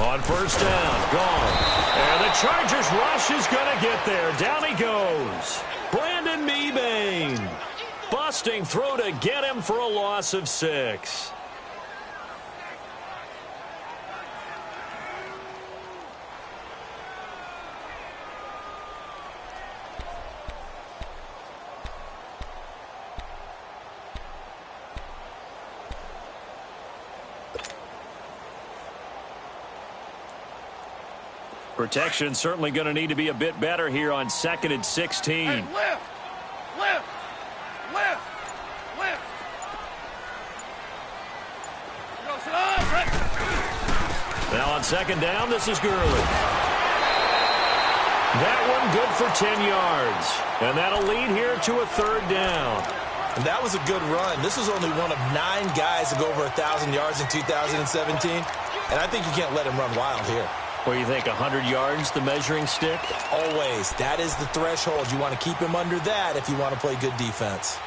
On first down, gone. And the Chargers rush is going to get there. Down he goes. Brandon Mebane. Busting through to get him for a loss of 6. Protection certainly going to need to be a bit better here on 2nd and 16. Hey, lift! Now on 2nd down, this is Gurley. That one good for 10 yards. And that'll lead here to a 3rd down. And that was a good run. This was only one of 9 guys to go over 1,000 yards in 2017. And I think you can't let him run wild here. What do you think, 100 yards, the measuring stick? Always. That is the threshold. You want to keep him under that if you want to play good defense.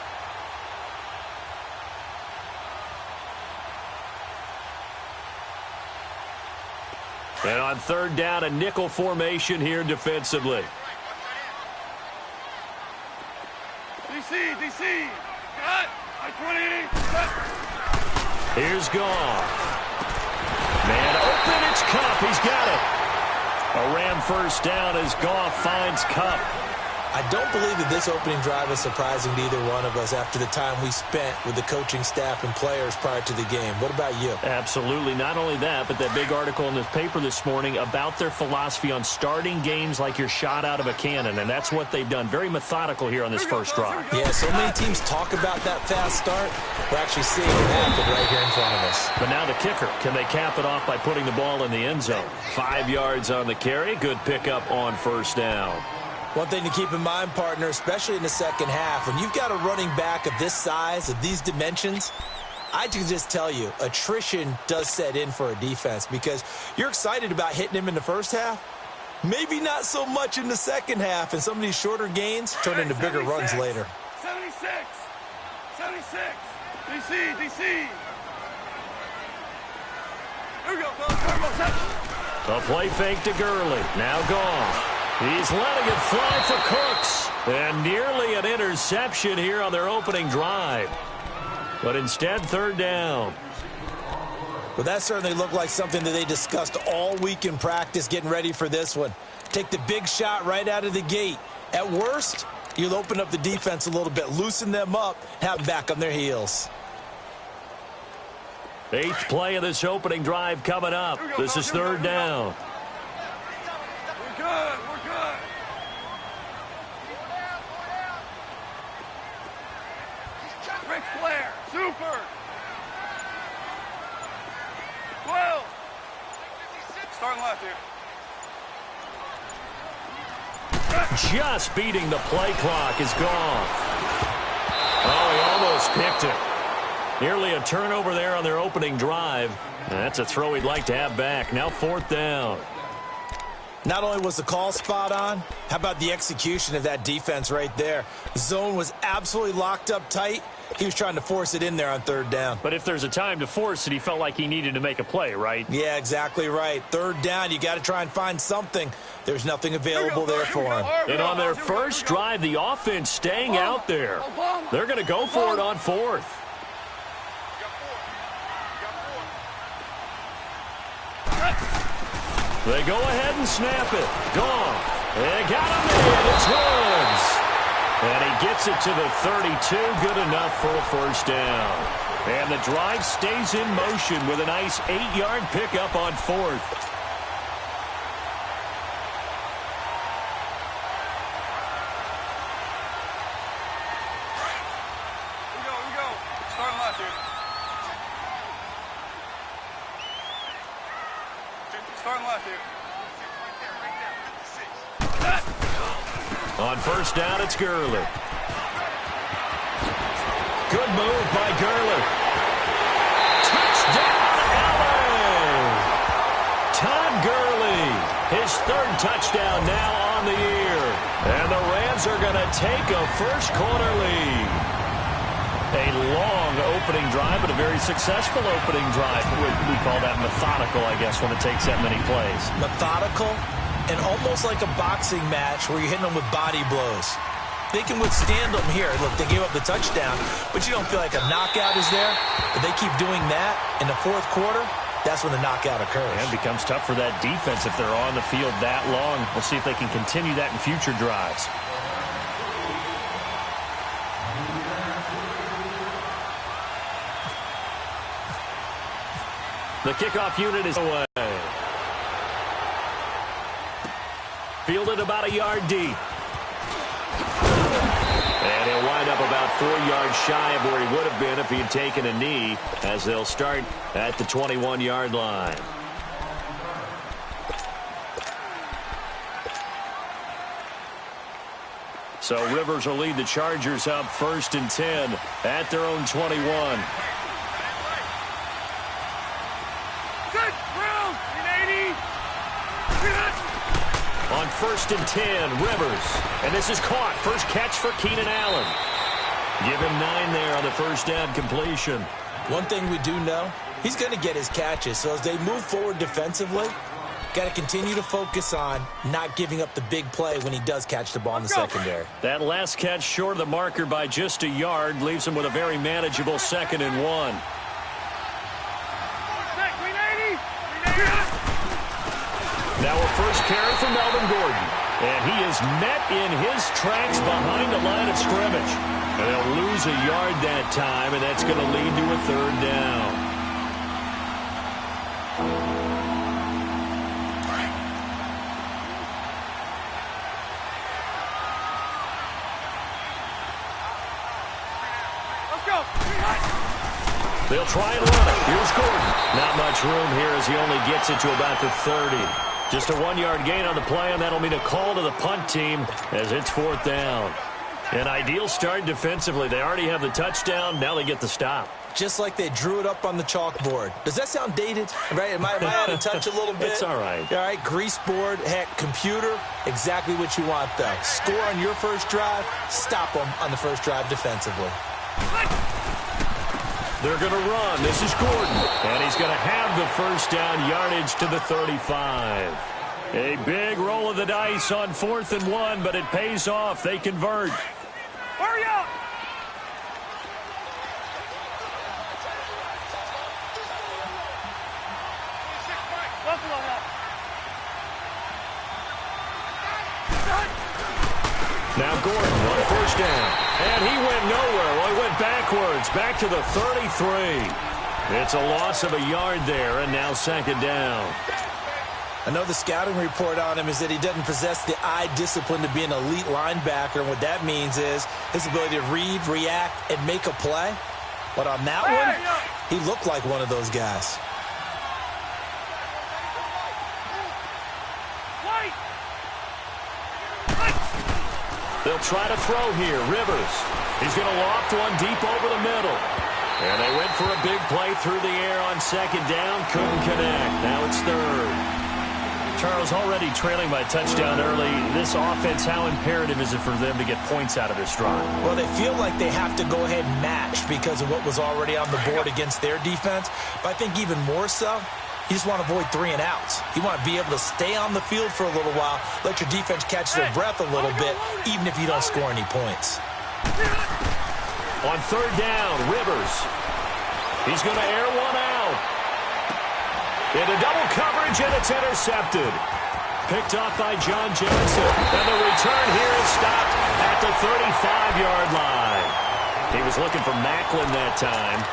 And on 3rd down, a nickel formation here defensively. DC. Cut. I-20. Cut. Here's Goff. Man open, it's Kupp. He's got it. A Ram first down as Goff finds Kupp. I don't believe that this opening drive is surprising to either one of us after the time we spent with the coaching staff and players prior to the game. What about you? Absolutely. Not only that, but that big article in the paper this morning about their philosophy on starting games like you're shot out of a cannon, and that's what they've done. Very methodical here on this first drive. Yeah, so many teams talk about that fast start. We're actually seeing it happen right here in front of us. But now the kicker. Can they cap it off by putting the ball in the end zone? 5 yards on the carry. Good pickup on first down. One thing to keep in mind, partner, especially in the second half, when you've got a running back of this size, of these dimensions, I can just tell you, attrition does set in for a defense because you're excited about hitting him in the first half. Maybe not so much in the second half, and some of these shorter gains turn into bigger runs later. 76. DC. Here we go, fellas. A play fake to Gurley. Now gone. He's letting it fly for Cooks. And nearly an interception here on their opening drive. But instead, 3rd down. Well, that certainly looked like something that they discussed all week in practice getting ready for this one. Take the big shot right out of the gate. At worst, you'll open up the defense a little bit, loosen them up, have them back on their heels. 8th play of this opening drive coming up. This is 3rd down. We're good. Ric Flair, super. 12. Starting left here. Just beating the play clock is gone. Oh, he almost picked it. Nearly a turnover there on their opening drive. That's a throw he'd like to have back. Now 4th down. Not only was the call spot on, how about the execution of that defense right there? The zone was absolutely locked up tight. He was trying to force it in there on 3rd down. But if there's a time to force it, he felt like he needed to make a play, right? Yeah, exactly right. 3rd down, you got to try and find something. There's nothing available there for him. And on their first drive, the offense staying out there. They're going to go for it on 4th. They go ahead and snap it. Gone. They got him in. It's Woods. And he gets it to the 32. Good enough for a first down. And the drive stays in motion with a nice 8-yard pickup on 4th. On first down, it's Gurley. Good move by Gurley. Touchdown, LA! Todd Gurley, his 3rd touchdown now on the year. And the Rams are going to take a first-quarter lead. A long opening drive, but a very successful opening drive. We call that methodical, I guess, when it takes that many plays. Methodical and almost like a boxing match where you're hitting them with body blows. They can withstand them here. Look, they gave up the touchdown, but you don't feel like a knockout is there. If they keep doing that in the fourth quarter, that's when the knockout occurs. And it becomes tough for that defense if they're on the field that long. We'll see if they can continue that in future drives. The kickoff unit is away. Fielded about a yard deep. And he'll wind up about 4 yards shy of where he would have been if he had taken a knee, as they'll start at the 21-yard line. So Rivers will lead the Chargers up 1st and 10 at their own 21. Good, Brown, 380. On 1st and 10, Rivers. And this is caught. First catch for Keenan Allen. Give him 9 there on the first down completion. One thing we do know, he's going to get his catches. So as they move forward defensively, got to continue to focus on not giving up the big play when he does catch the ball in the secondary. That last catch short of the marker by just a yard leaves him with a very manageable 2nd and 1. Now a first carry for Melvin Gordon. And he is met in his tracks behind the line of scrimmage. And they'll lose a yard that time, and that's going to lead to a 3rd down. Let's go. They'll try and run it. Here's Gordon. Not much room here as he only gets it to about the 30. Just a 1-yard gain on the play, and that'll mean a call to the punt team as it's 4th down. An ideal start defensively. They already have the touchdown. Now they get the stop. Just like they drew it up on the chalkboard. Does that sound dated? Right? Am I out of touch a little bit? It's all right. All right, grease board, heck, computer, exactly what you want, though. Score on your first drive, stop them on the first drive defensively. They're going to run. This is Gordon. And he's going to have the first down yardage to the 35. A big roll of the dice on 4th and 1, but it pays off. They convert. Hurry up. Now Gordon on 1st down. And he went nowhere. Well, he went backwards. Back to the 33. It's a loss of a yard there, and now 2nd down. I know the scouting report on him is that he doesn't possess the eye discipline to be an elite linebacker, and what that means is his ability to read, react, and make a play. But on that one, he looked like one of those guys. They'll try to throw here. Rivers. He's going to loft one deep over the middle. And they went for a big play through the air on 2nd down. Couldn't connect. Now it's 3rd. Charles, already trailing by a touchdown early. This offense, how imperative is it for them to get points out of this drive? Well, they feel like they have to go ahead and match because of what was already on the board against their defense. But I think even more so, you just want to avoid 3 and outs. You want to be able to stay on the field for a little while, let your defense catch their breath a little bit, even if you don't score any points. On 3rd down, Rivers. He's going to air one out. Into double coverage, and it's intercepted. Picked off by John Johnson. And the return here is stopped at the 35-yard line. He was looking for Macklin that time.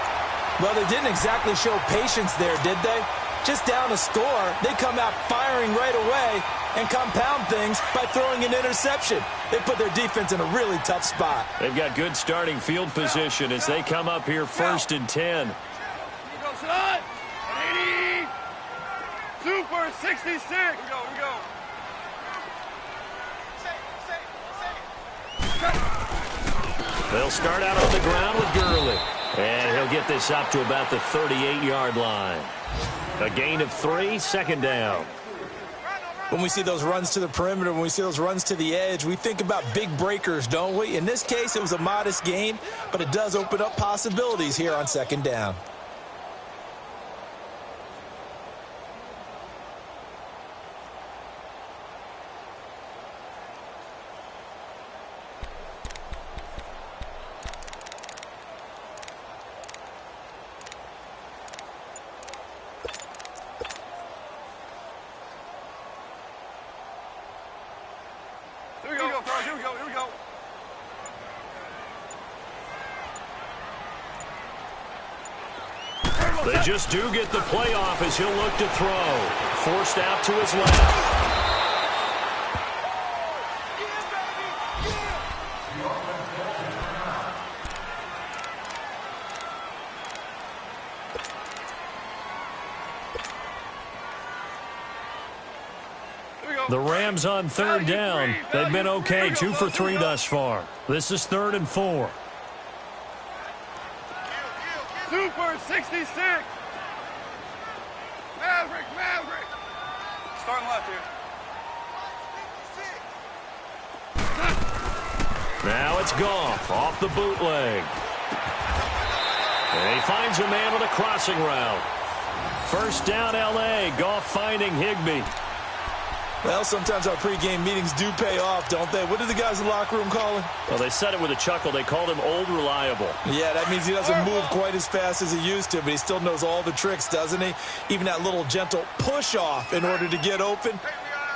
Well, they didn't exactly show patience there, did they? Just down a score, they come out firing right away and compound things by throwing an interception. They put their defense in a really tough spot. They've got good starting field position as they come up here 1st and 10. Here goes son. 80. Super 66. We go. They'll start out on the ground with Gurley. And he'll get this up to about the 38-yard line. A gain of 3, 2nd down. When we see those runs to the perimeter, when we see those runs to the edge, we think about big breakers, don't we? In this case, it was a modest gain, but it does open up possibilities here on second down. Here we go. They just do get the playoff as he'll look to throw. Forced out to his left. The Rams on third down. They've been okay, 2 for 3 thus far. This is 3rd and 4. Super 66. Maverick. Starting left here. Now it's Goff off the bootleg. And he finds a man with a crossing route. First down, L.A. Goff finding Higbee. Well, sometimes our pregame meetings do pay off, don't they? What do the guys in the locker room call him? Well, they said it with a chuckle. They called him Old Reliable. Yeah, that means he doesn't move quite as fast as he used to, but he still knows all the tricks, doesn't he? Even that little gentle push-off in order to get open,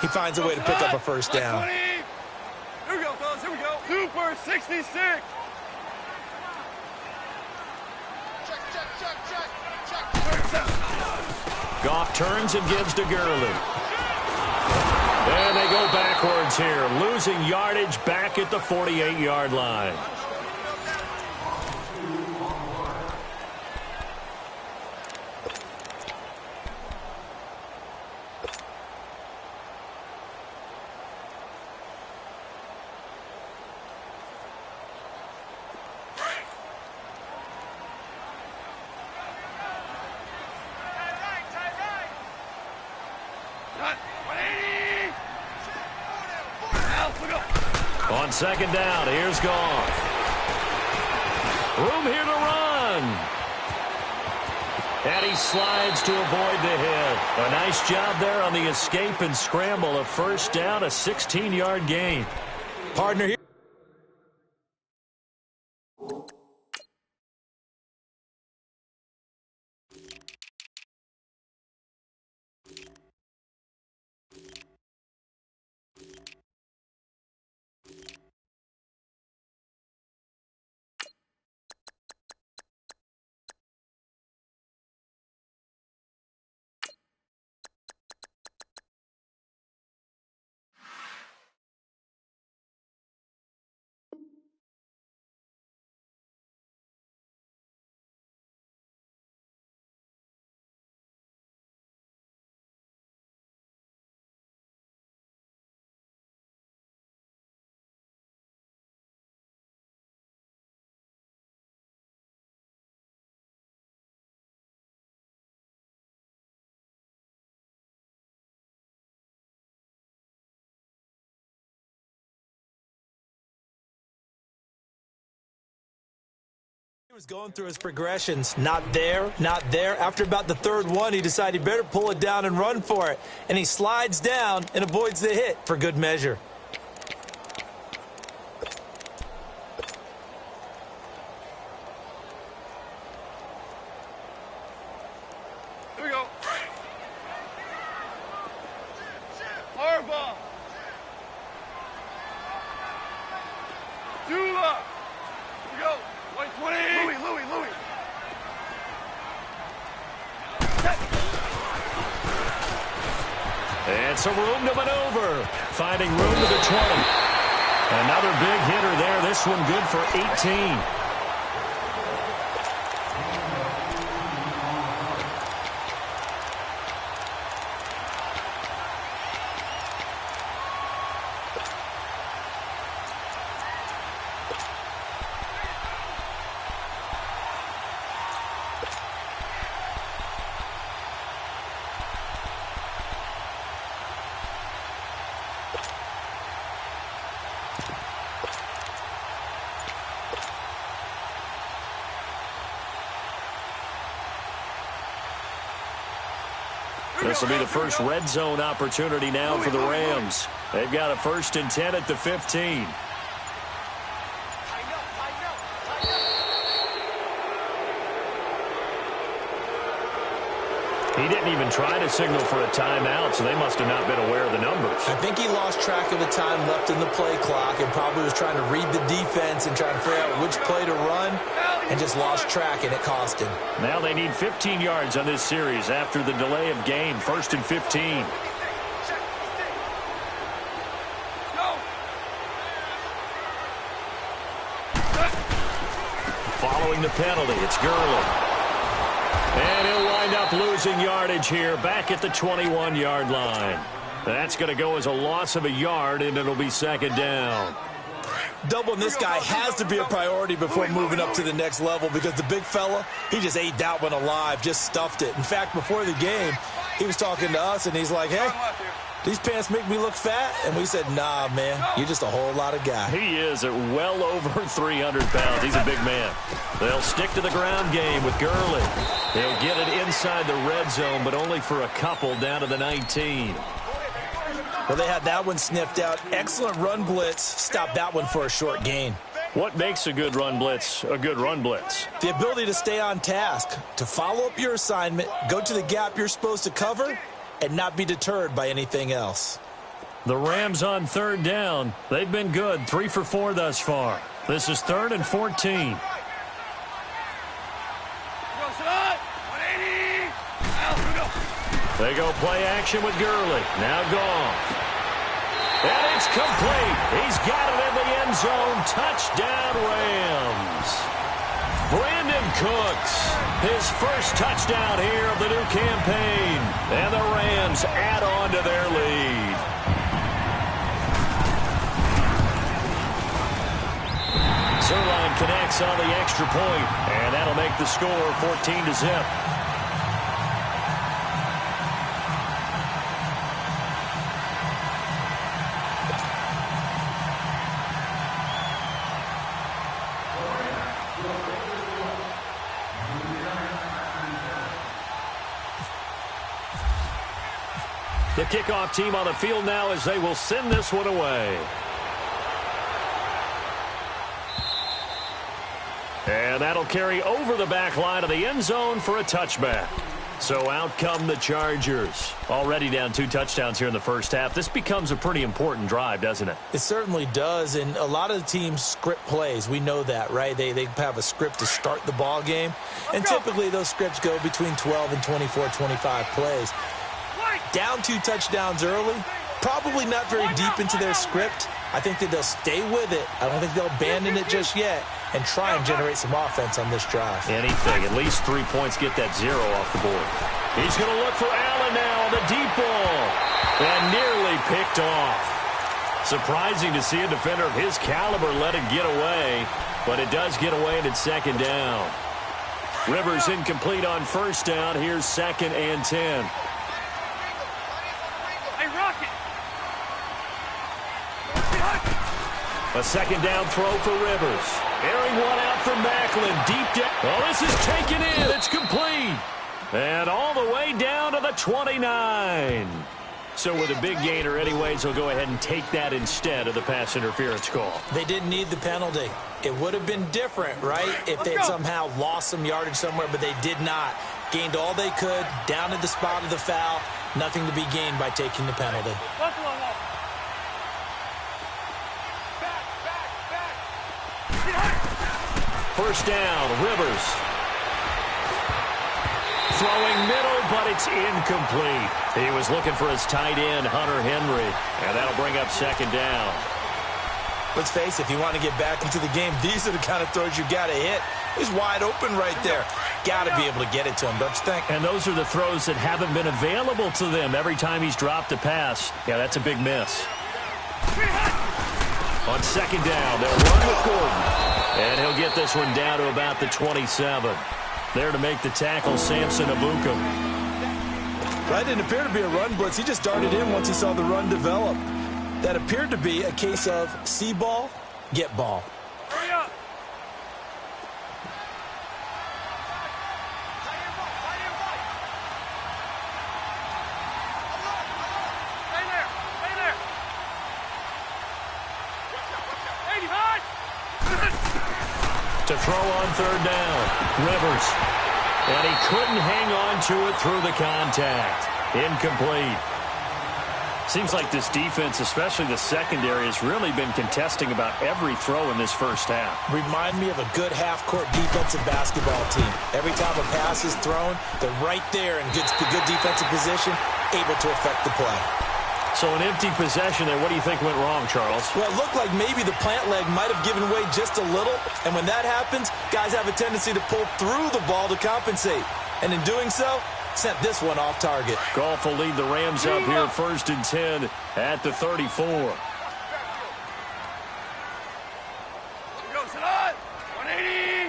he finds a way to pick up a first down. Here we go, fellas. Here we go. Super 66. Check. Goff turns and gives to Gurley. And they go backwards here, losing yardage back at the 48-yard line. On second down, here's Goff. Room here to run. And he slides to avoid the hit. A nice job there on the escape and scramble. A first down, a 16-yard gain. Partner here. Was going through his progressions. Not there. After about the third one, he decided he better pull it down and run for it. And he slides down and avoids the hit for good measure. Here we go. Harbaugh. Dula. Here we go. 20. Louis. And some room to maneuver. Finding room to the 20. Another big hitter there. This one good for 18. This will be the first red zone opportunity now for the Rams. They've got a 1st and 10 at the 15. He didn't even try to signal for a timeout, so they must have not been aware of the numbers. I think he lost track of the time left in the play clock and probably was trying to read the defense and trying to figure out which play to run and just lost track, and it cost him. Now they need 15 yards on this series after the delay of game. 1st and 15. Following the penalty, it's Gurley. And he'll wind up losing yardage here back at the 21-yard line. That's going to go as a loss of a yard, and it'll be 2nd down. Doubling this guy has to be a priority before moving up to the next level because the big fella, he just ate that one alive, just stuffed it. In fact, before the game, he was talking to us, and he's like, hey, these pants make me look fat? And we said, nah, man, you're just a whole lot of guy. He is at well over 300 pounds. He's a big man. They'll stick to the ground game with Gurley. They'll get it inside the red zone, but only for a couple down to the 19. Well, they had that one sniffed out. Excellent run blitz. Stopped that one for a short gain. What makes a good run blitz a good run blitz? The ability to stay on task, to follow up your assignment, go to the gap you're supposed to cover, and not be deterred by anything else. The Rams on 3rd down. They've been good, 3 for 4 thus far. This is 3rd and 14. They go play action with Gurley. Now Goff. And it's complete. He's got it in the end zone. Touchdown, Rams. Brandon Cooks, his first touchdown here of the new campaign. And the Rams add on to their lead. Zerline connects on the extra point, and that'll make the score 14-0. The kickoff team on the field now as they will send this one away. And that'll carry over the back line of the end zone for a touchback. So out come the Chargers. Already down 2 touchdowns here in the first half. This becomes a pretty important drive, doesn't it? It certainly does, and a lot of the teams script plays. We know that, right? They have a script to start the ball game, and typically those scripts go between 12 and 24, 25 plays. Down 2 touchdowns early, probably not very deep into their script. I think that they'll stay with it. I don't think they'll abandon it just yet and try and generate some offense on this drive. Anything. At least 3 points get that 0 off the board. He's going to look for Allen now on the deep ball. And nearly picked off. Surprising to see a defender of his caliber let it get away, but it does get away and it's 2nd down. Rivers incomplete on 1st down. Here's 2nd and 10. A 2nd down throw for Rivers. Airing one out for Macklin. Deep down. Oh, this is taken in. It's complete. And all the way down to the 29. So with a big gainer anyways, he'll go ahead and take that instead of the pass interference call. They didn't need the penalty. It would have been different, right, if they had somehow lost some yardage somewhere, but they did not. Gained all they could, down at the spot of the foul. Nothing to be gained by taking the penalty. First down, Rivers. Throwing middle, but it's incomplete. He was looking for his tight end, Hunter Henry, and that'll bring up 2nd down. Let's face it, if you want to get back into the game, these are the kind of throws you got to hit. He's wide open right there. Got to be able to get it to him, don't you think? And those are the throws that haven't been available to them every time he's dropped a pass. Yeah, that's a big miss. On 2nd down, they'll run with Gordon. And he'll get this one down to about the 27. There to make the tackle, Samson Abuka. That didn't appear to be a run blitz. He just darted in once he saw the run develop. That appeared to be a case of see ball, get ball. Hurry up. throw on third down. Rivers. And he couldn't hang on to it through the contact. Incomplete. Seems like this defense, especially the secondary, has really been contesting about every throw in this first half. Remind me of a good half-court defensive basketball team. Every time a pass is thrown, they're right there in good defensive position, able to affect the play. So an empty possession there. What do you think went wrong, Charles? Well, it looked like maybe the plant leg might have given way just a little. And when that happens, guys have a tendency to pull through the ball to compensate. And in doing so, sent this one off target. Goff will lead the Rams up here 1st and 10 at the 34. Go, sit on. 180.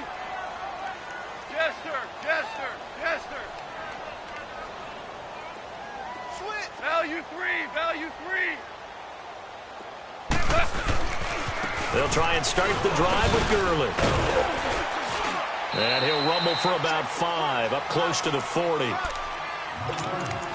Jester. Switch. Value three. They'll try and start the drive with Gurley. And he'll rumble for about 5, up close to the 40.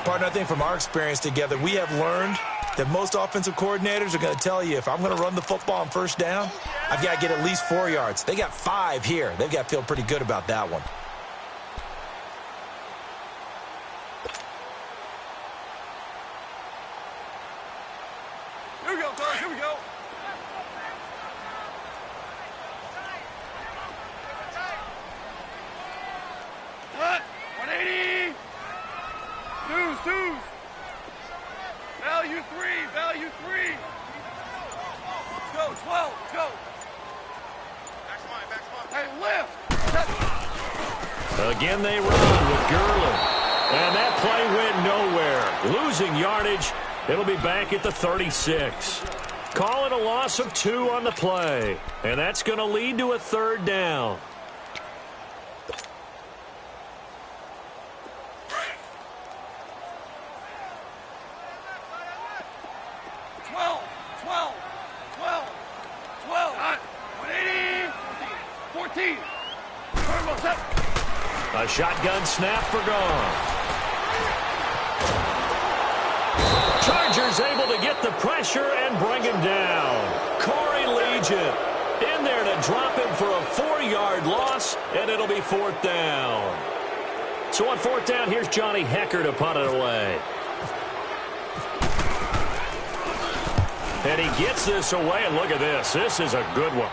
Partner, I think from our experience together, we have learned that most offensive coordinators are going to tell you, if I'm going to run the football on first down, I've got to get at least 4 yards. They got 5 here. They've got to feel pretty good about that one. Here we go. What? 180. Twos. Value three. Let's go, 12. Let's go. Back. Hey, lift. Again, they run with Gurley. And that play went nowhere. Losing yardage. It'll be back at the 36. Call it a loss of 2 on the play. And that's going to lead to a 3rd down. A shotgun snap for Goff. Chargers able to get the pressure and bring him down. Corey Legion in there to drop him for a 4-yard loss, and it'll be 4th down. So on 4th down, here's Johnny Hecker to punt it away. And he gets this away, and look at this. This is a good one.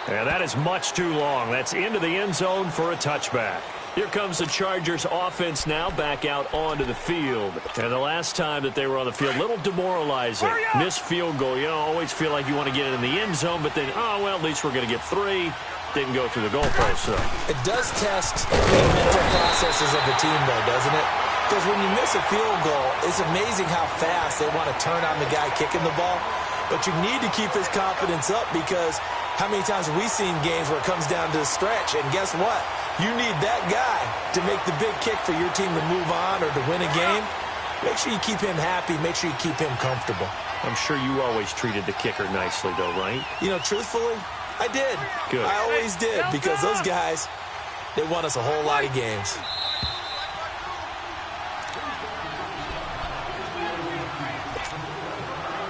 And that is much too long. That's into the end zone for a touchback. Here comes the Chargers offense now back out onto the field. And the last time that they were on the field, a little demoralizing. Missed field goal. You know, always feel like you want to get it in the end zone, but then, oh, well, at least we're going to get 3. Didn't go through the goalpost, so. It does test the mental processes of the team, though, doesn't it? Because when you miss a field goal, it's amazing how fast they want to turn on the guy kicking the ball. But you need to keep his confidence up, because how many times have we seen games where it comes down to the stretch? And guess what? You need that guy to make the big kick for your team to move on or to win a game. Make sure you keep him happy. Make sure you keep him comfortable. I'm sure you always treated the kicker nicely, though, right? You know, truthfully, I did. Good. I always did, because those guys, they won us a whole lot of games.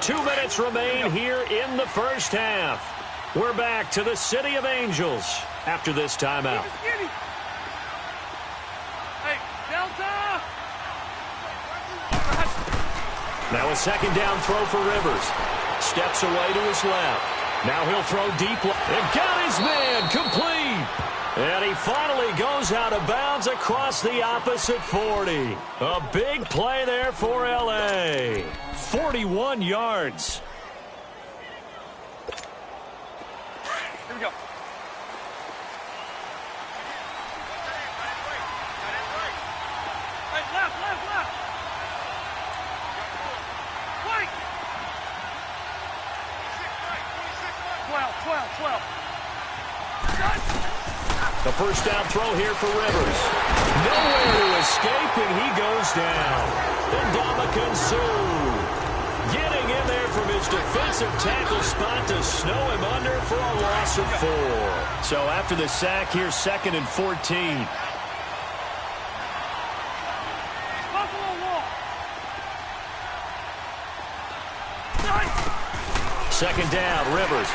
Two minutes remain here in the first half. We're back to the City of Angels after this timeout. Hey, Delta! Now a 2nd down throw for Rivers. Steps away to his left. Now he'll throw deep. And got his man complete. And he finally goes out of bounds across the opposite 40. A big play there for L.A. 41 yards. Here we go. Hey, left. White. 12. The first down throw here for Rivers. Nowhere to escape, and he goes down. Ndamukong Suh getting in there from his defensive tackle spot to snow him under for a loss of 4. So after the sack, here's 2nd and 14. Second down, Rivers.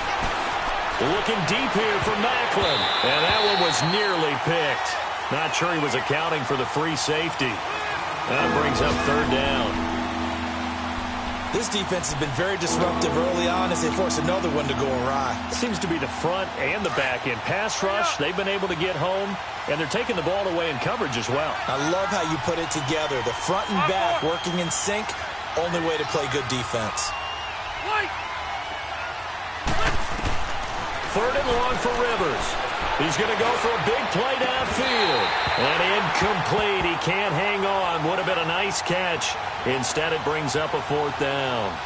Looking deep here for Macklin. And that one was nearly picked. Not sure he was accounting for the free safety. That brings up third down. This defense has been very disruptive early on as they force another one to go awry. Seems to be the front and the back end. Pass rush, they've been able to get home, and they're taking the ball away in coverage as well. I love how you put it together. The front and back working in sync, only way to play good defense. Third and long for Rivers. He's going to go for a big play downfield. And incomplete. He can't hang on. Would have been a nice catch. Instead, it brings up a fourth down.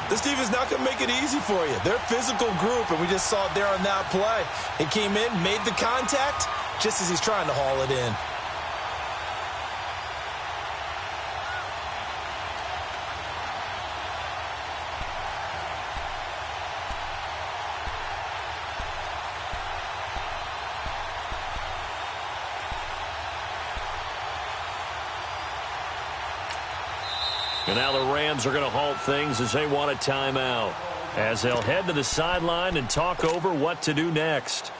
This defense is not going to make it easy for you. They're a physical group, and we just saw it there on that play. He came in, made the contact, just as he's trying to haul it in. And now the Rams are going to halt things as they want a timeout, as they'll head to the sideline and talk over what to do next.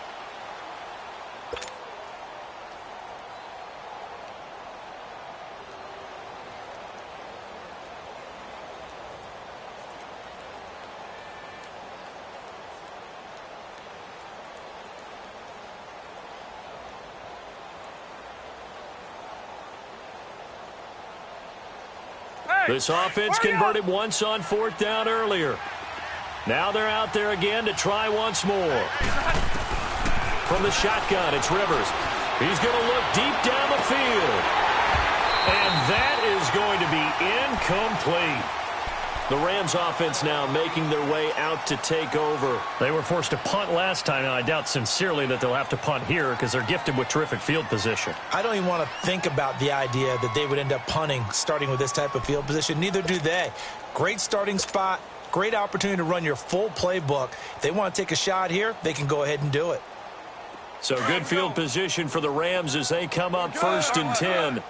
This offense converted once on fourth down earlier. Now they're out there again to try once more. From the shotgun, it's Rivers. He's going to look deep down the field. And that is going to be incomplete. The Rams offense now making their way out to take over. They were forced to punt last time, and I doubt sincerely that they'll have to punt here because they're gifted with terrific field position. I don't even want to think about the idea that they would end up punting starting with this type of field position. Neither do they. Great starting spot, great opportunity to run your full playbook. If they want to take a shot here, they can go ahead and do it. So good field position for the Rams as they come up first and 10.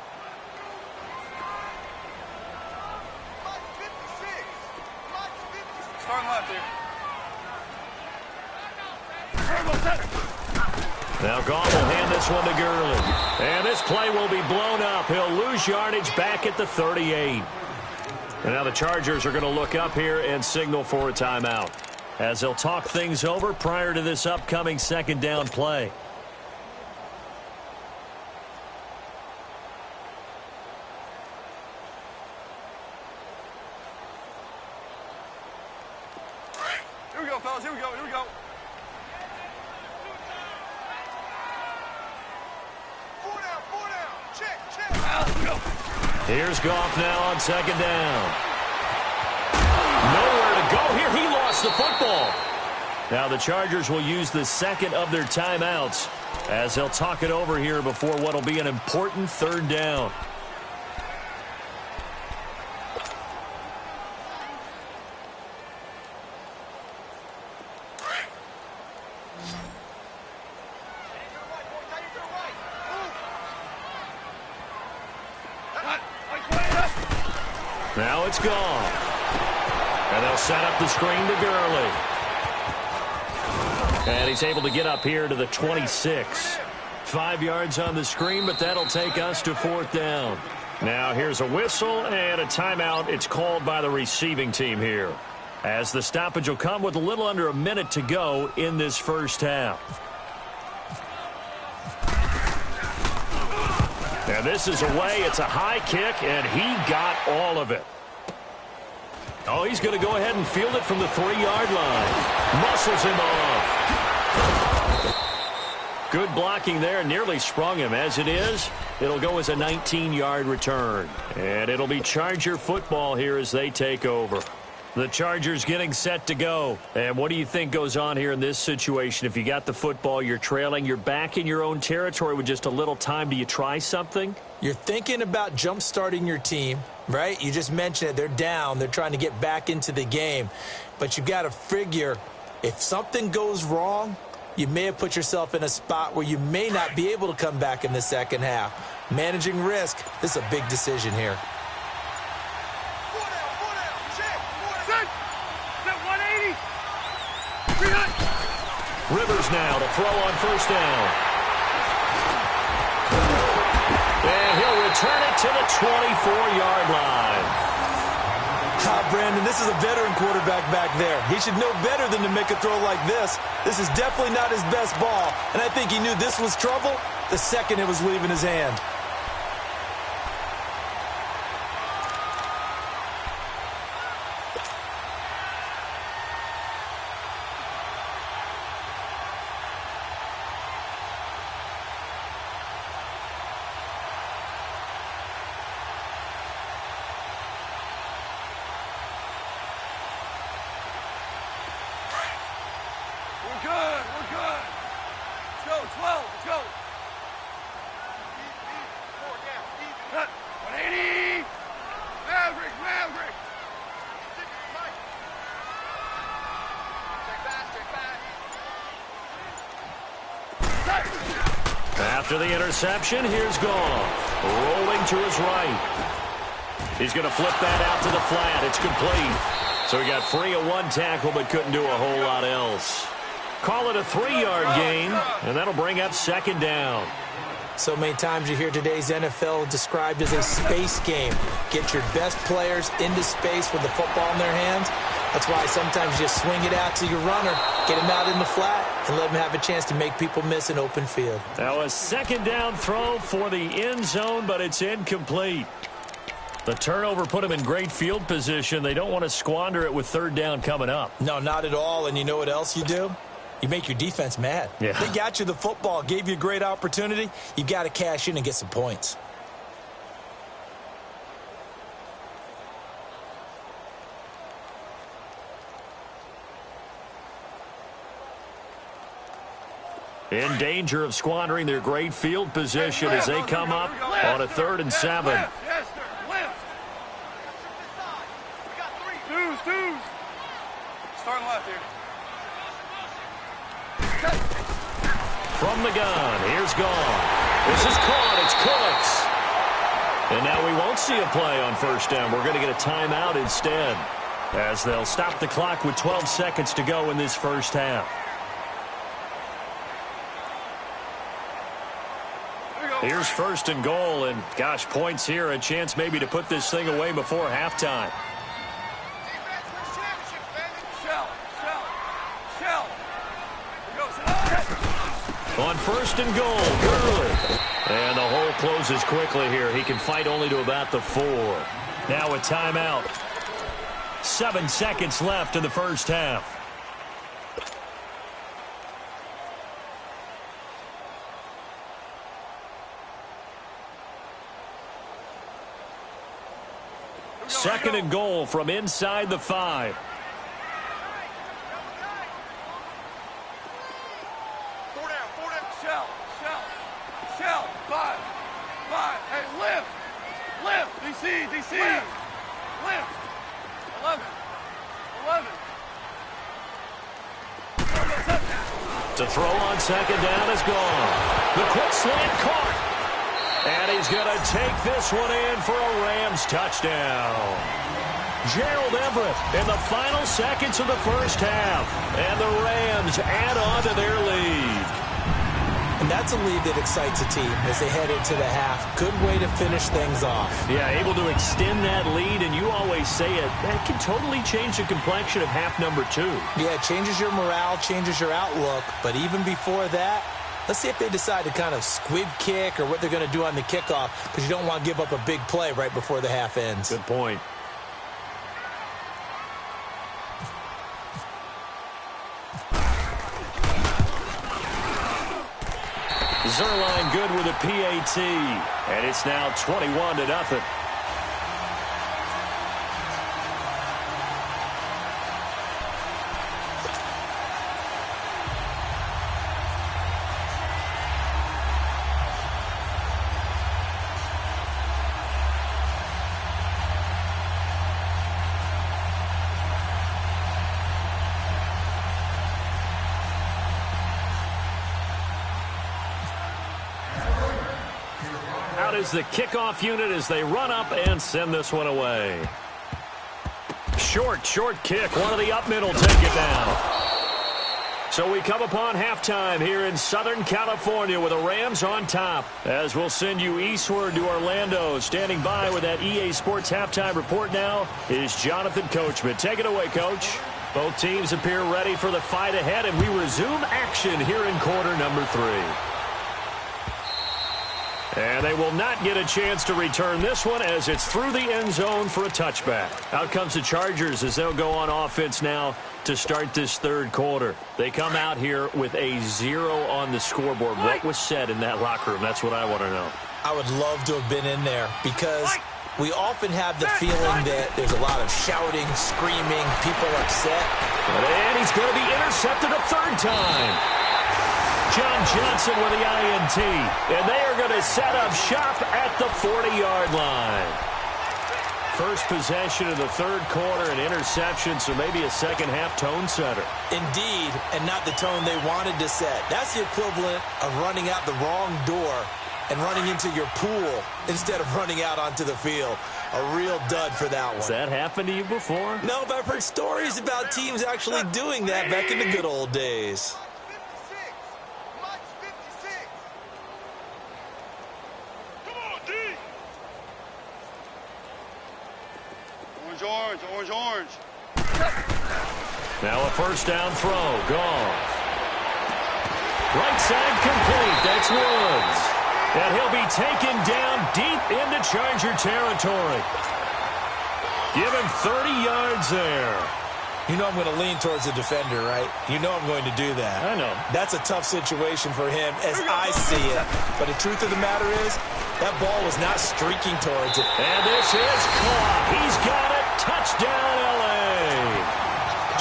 Now Goff will hand this one to Gurley. And this play will be blown up. He'll lose yardage back at the 38. And now the Chargers are going to look up here and signal for a timeout, as they'll talk things over prior to this upcoming second down play. Here we go, fellas. Here we go. Here we go. Four down. Check. Here's Goff now on second down. Nowhere to go here. He lost the football. Now the Chargers will use the second of their timeouts as they'll talk it over here before what will be an important third down. Now it's gone. And they'll set up the screen to Gurley. And he's able to get up here to the 26. 5 yards on the screen, but that'll take us to fourth down. Now here's a whistle and a timeout. It's called by the receiving team here, as the stoppage will come with a little under a minute to go in this first half. And this is away. It's a high kick, and he got all of it. Oh, he's going to go ahead and field it from the 3-yard line. Muscles him off. Good blocking there. Nearly sprung him. As it is, it'll go as a 19-yard return. And it'll be Charger football here as they take over. The Chargers getting set to go. And what do you think goes on here in this situation? If you got the football, you're trailing, you're back in your own territory with just a little time. Do you try something? You're thinking about jump-starting your team, right? You just mentioned it. They're down. They're trying to get back into the game. But you've got to figure, if something goes wrong, you may have put yourself in a spot where you may not be able to come back in the second half. Managing risk, this is a big decision here. Set 180. 300. Rivers now to throw on first down. And he'll return it to the 24-yard line. Brandon, this is a veteran quarterback back there. He should know better than to make a throw like this. This is definitely not his best ball, and I think he knew this was trouble the second it was leaving his hand. After the interception, here's Goff. Rolling to his right. He's going to flip that out to the flat. It's complete. So he got free of one tackle but couldn't do a whole lot else. Call it a 3-yard gain, and that'll bring up second down. So many times you hear today's NFL described as a space game. Get your best players into space with the football in their hands. That's why sometimes you just swing it out to your runner, get him out in the flat, and let him have a chance to make people miss an open field. Now a second down throw for the end zone, but it's incomplete. The turnover put him in great field position. They don't want to squander it with third down coming up. No, not at all. And you know what else you do? You make your defense mad. Yeah. They got you the football, gave you a great opportunity. You got to cash in and get some points. In danger of squandering their great field position as they come up on a 3rd and 7. Yes, sir. Lift. Deuce. Starting left here. From the gun, here's Goff. This is caught. It's Cooks. And now we won't see a play on first down. We're going to get a timeout instead, as they'll stop the clock with 12 seconds to go in this first half. Here's 1st and goal, and gosh, points here, a chance maybe to put this thing away before halftime. On 1st and goal, Gurley. And the hole closes quickly here. He can fight only to about the 4. Now a timeout. 7 seconds left in the first half. Second and goal from inside the 5. Shell. 5. Hey, lift. DC. Lift. 11. To throw on second down is gone. The quick slant caught. And he's going to take this one in for a Rams touchdown. Gerald Everett in the final seconds of the first half. And the Rams add on to their lead. And that's a lead that excites a team as they head into the half. Good way to finish things off. Yeah, able to extend that lead, and you always say it, that can totally change the complexion of half number 2. Yeah, it changes your morale, changes your outlook. But even before that, let's see if they decide to kind of squib kick or what they're going to do on the kickoff, because you don't want to give up a big play right before the half ends. Good point. Zerline good with a PAT, and it's now 21-0. Is the kickoff unit as they run up and send this one away. Short kick. One of the up middle take it down. So So we come upon halftime here in Southern California with the Rams on top. As we'll send you eastward to Orlando. Standing by with that EA Sports halftime report now is Jonathan Coachman. Take it away, Coach. Both teams appear ready for the fight ahead, and we resume action here in quarter number 3. And they will not get a chance to return this one as it's through the end zone for a touchback. Out comes the Chargers as they'll go on offense now to start this third quarter. They come out here with a 0 on the scoreboard. What was said in that locker room? That's what I want to know. I would love to have been in there because we often have the feeling that there's a lot of shouting, screaming, people upset. And he's going to be intercepted a third time. John Johnson with the INT. And they are going to set up shop at the 40-yard line. First possession of the third quarter, an interception, so maybe a second-half tone setter. Indeed, and not the tone they wanted to set. That's the equivalent of running out the wrong door and running into your pool instead of running out onto the field. A real dud for that one. Has that happened to you before? No, but I've heard stories about teams actually doing that back in the good old days. Orange. Now a first down throw. Gone. Right side complete. That's Woods. And he'll be taken down deep into Charger territory. Give him 30 yards there. You know I'm going to lean towards the defender, right? You know I'm going to do that. I know. That's a tough situation for him as I see it. But the truth of the matter is, that ball was not streaking towards it. And this is caught. He's got it. Touchdown, L.A.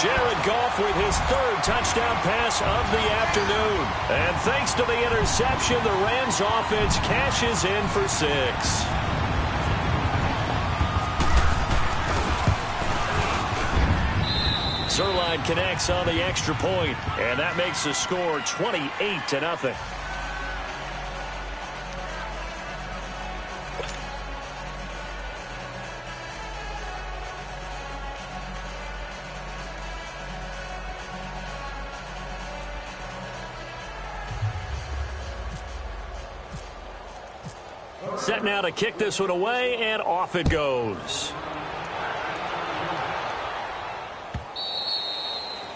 Jared Goff with his third touchdown pass of the afternoon. And thanks to the interception, the Rams offense cashes in for 6. Zerline connects on the extra point, and that makes the score 28-0. Set now to kick this one away, and off it goes.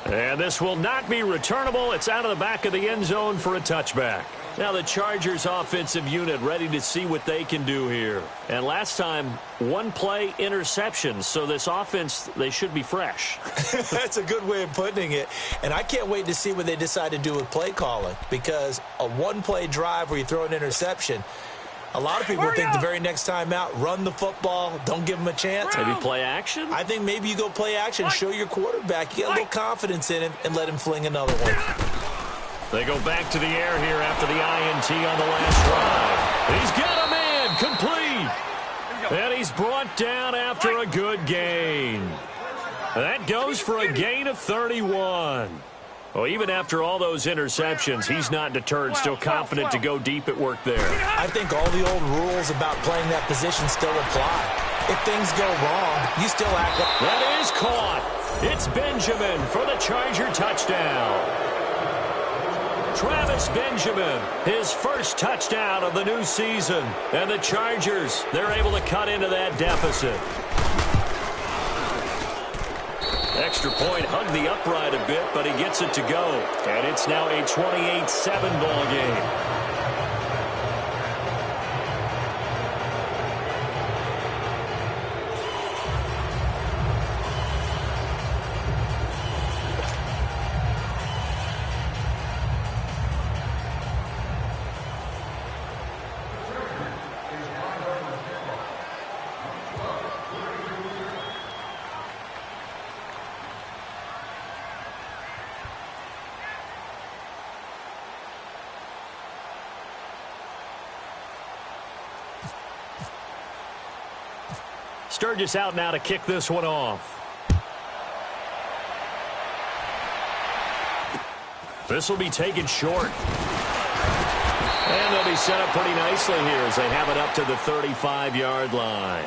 And this will not be returnable. It's out of the back of the end zone for a touchback. Now the Chargers offensive unit ready to see what they can do here. And last time, one play interception. So this offense, they should be fresh. That's a good way of putting it. And I can't wait to see what they decide to do with play calling. Because a one-play drive where you throw an interception, a lot of people think the very next time out, run the football, don't give them a chance. Maybe play action? I think maybe you go play action, show your quarterback, you get a little confidence in him, and let him fling another one. They go back to the air here after the INT on the last drive. He's got a man, complete. And he's brought down after a good gain. That goes for a gain of 31. Well, even after all those interceptions, he's not deterred, still confident to go deep at work there. I think all the old rules about playing that position still apply. If things go wrong, you still act like... That is caught. It's Benjamin for the Charger touchdown. Travis Benjamin, his first touchdown of the new season. And the Chargers, they're able to cut into that deficit. Extra point, hugged the upright a bit, but he gets it to go. And it's now a 28-7 ball game. Sturgis out now to kick this one off. This will be taken short. And they'll be set up pretty nicely here as they have it up to the 35-yard line.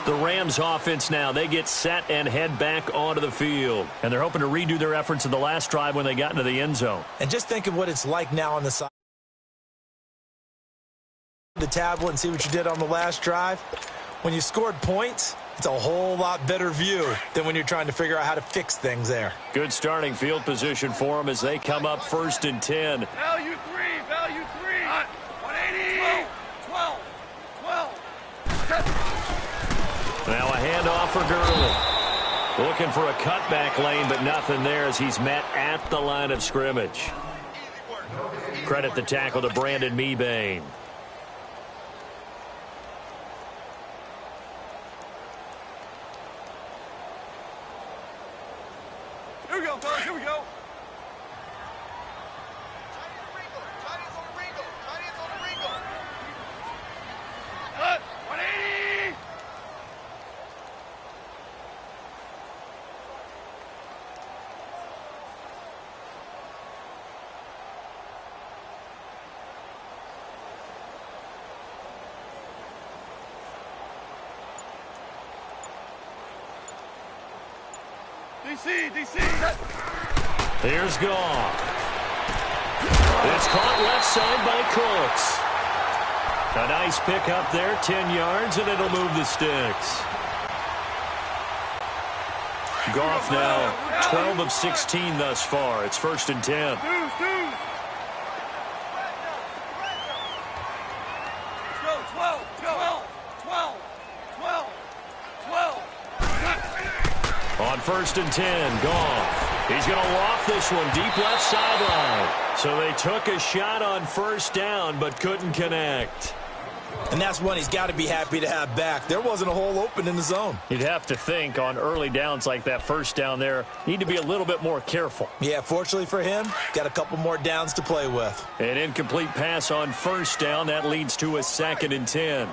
The Rams offense now, they get set and head back onto the field. And they're hoping to redo their efforts in the last drive when they got into the end zone. And just think of what it's like now on the side. The tablet and see what you did on the last drive. When you scored points, it's a whole lot better view than when you're trying to figure out how to fix things there. Good starting field position for them as they come up 1st and 10. Value 3, value 3. 180. 12. Now a handoff for Gurley. Looking for a cutback lane, but nothing there as he's met at the line of scrimmage. Credit the tackle to Brandon Mebane. Here we go, fellas, here we go. Cut. 180. DC. Here's Goff. It's caught left side by Cooks. A nice pick up there, 10 yards, and it'll move the sticks. Goff now 12 of 16 thus far. It's 1st and 10. Let's go, 12. On 1st and 10, Goff. He's going to loft this one deep left sideline. So they took a shot on 1st down, but couldn't connect. And that's one he's got to be happy to have back. There wasn't a hole open in the zone. You'd have to think on early downs like that 1st down there, need to be a little bit more careful. Yeah, fortunately for him, got a couple more downs to play with. An incomplete pass on 1st down. That leads to a 2nd and 10.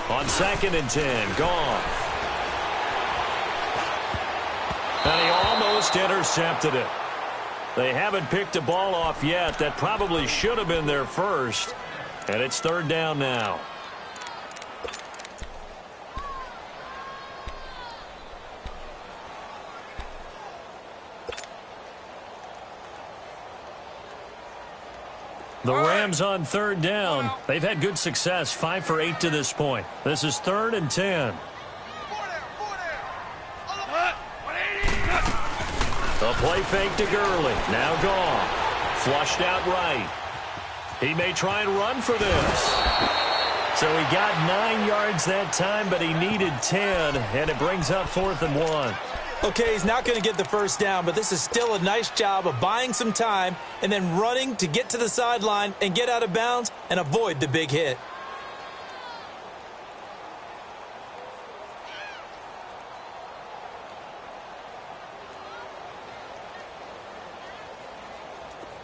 On 2nd and 10, Goff. And he almost intercepted it. They haven't picked a ball off yet. That probably should have been their first. And it's 3rd down now. The Rams on 3rd down. They've had good success, 5 for 8 to this point. This is 3rd and 10. A play fake to Gurley. Now Goff. Flushed out right. He may try and run for this. So he got 9 yards that time, but he needed 10, and it brings up 4th and 1. Okay, he's not going to get the 1st down, but this is still a nice job of buying some time and then running to get to the sideline and get out of bounds and avoid the big hit.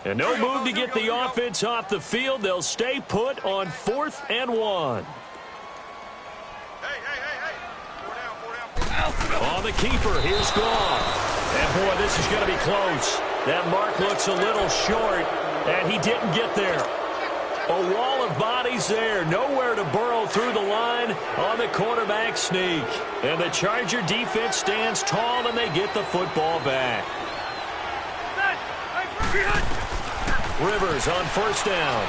And no move to get the offense off the field. They'll stay put on 4th and 1. On the keeper, here's Goff. And boy, this is going to be close. That mark looks a little short, and he didn't get there. A wall of bodies there. Nowhere to burrow through the line on the quarterback sneak. And the Charger defense stands tall, and they get the football back. Rivers on 1st down.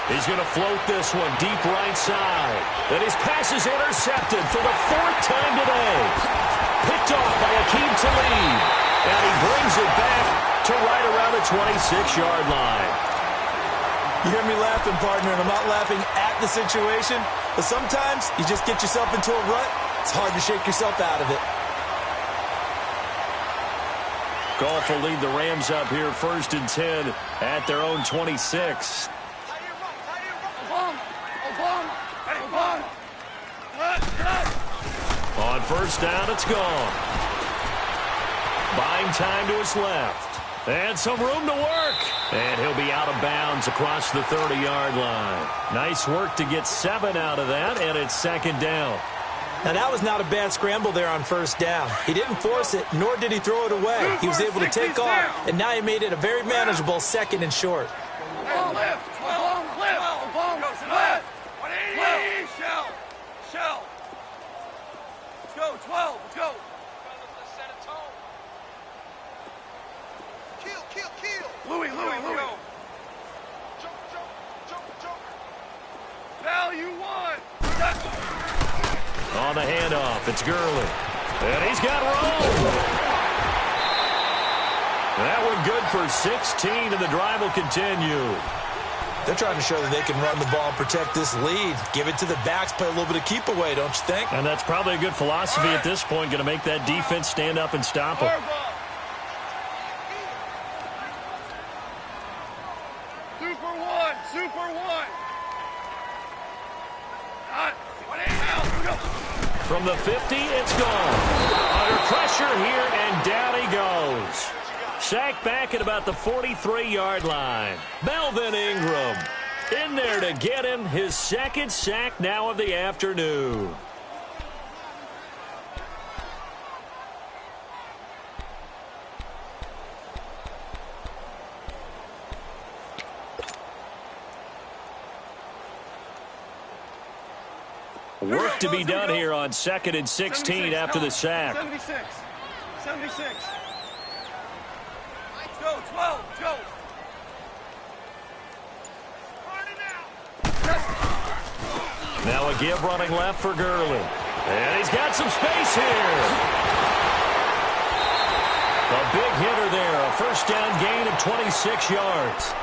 He's going to float this one deep right side. Then his pass is intercepted for the 4th time today. Picked off by Akeem Talib. And he brings it back to right around the 26-yard line. You hear me laughing, partner, and I'm not laughing at the situation. But sometimes you just get yourself into a rut. It's hard to shake yourself out of it. Goff will lead the Rams up here 1st and 10 at their own 26. On 1st down, it's gone. Buying time to his left. And some room to work. And he'll be out of bounds across the 30-yard line. Nice work to get 7 out of that, and it's 2nd down. Now, that was not a bad scramble there on 1st down. He didn't force it, nor did he throw it away. He was able to take off, and now he made it a very manageable 2nd and short. the handoff. It's Gurley. And he's got room. That one good for 16, and the drive will continue. They're trying to show that they can run the ball and protect this lead. Give it to the backs, play a little bit of keep away, don't you think? And that's probably a good philosophy at this point, going to make that defense stand up and stop them. Super one. From the 50, it's gone. Under pressure here, and down he goes. Sacked back at about the 43-yard line. Melvin Ingram in there to get him his second sack now of the afternoon. Work to be done here on 2nd and 16 after the sack. 76. Go, 12, go. Now a give running left for Gurley. And he's got some space here. A big hitter there. A first down gain of 26 yards.